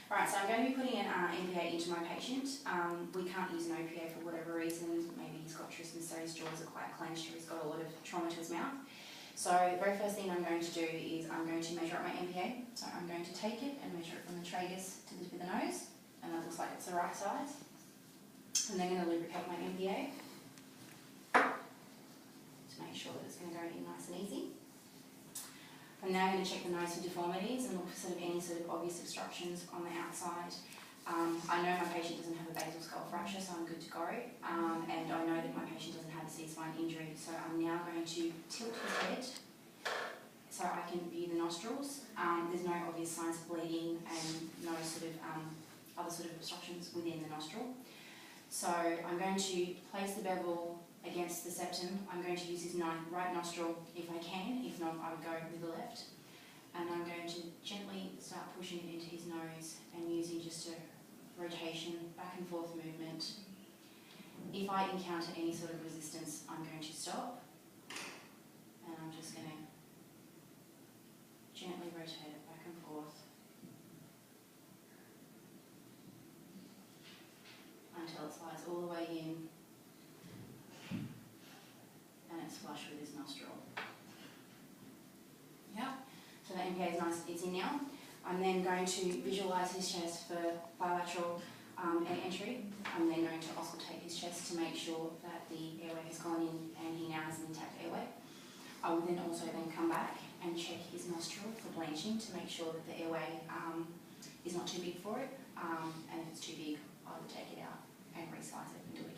Right, so I'm going to be putting an NPA into my patient. We can't use an OPA for whatever reason. Maybe he's got trismus, so his jaws are quite clenched, or he's got a lot of trauma to his mouth. So the very first thing I'm going to do is I'm going to measure up my NPA. So I'm going to take it and measure it from the tragus to the tip of the nose, and that looks like it's the right size. I'm then going to lubricate my NPA to make sure that it's going to go in nice and easy. I'm now going to check the nose for deformities and look for any sort of obvious obstructions on the outside. I know my patient doesn't have a basal skull fracture, so I'm good to go. And I know that my patient doesn't have a C-spine injury, so I'm now going to tilt his head so I can view the nostrils. There's no obvious signs of bleeding and no sort of other sort of obstructions within the nostril. So I'm going to place the bevel against the septum. I'm going to use his right nostril if I can, if not I would go with the left. And I'm going to gently start pushing it into his nose and using just a rotation, back and forth movement. If I encounter any sort of resistance, I'm going to stop. And I'm just going to gently rotate it back and forth until it slides all the way in and it's flush with his nostril. Yeah, so the NPA is nice, it's in now. I'm then going to visualise his chest for bilateral entry. I'm then going to auscultate his chest to make sure that the airway has gone in and he now has an intact airway. I will then also come back and check his nostril for blanching to make sure that the airway is not too big for it. And if it's too big, I will take it out and resize it and do it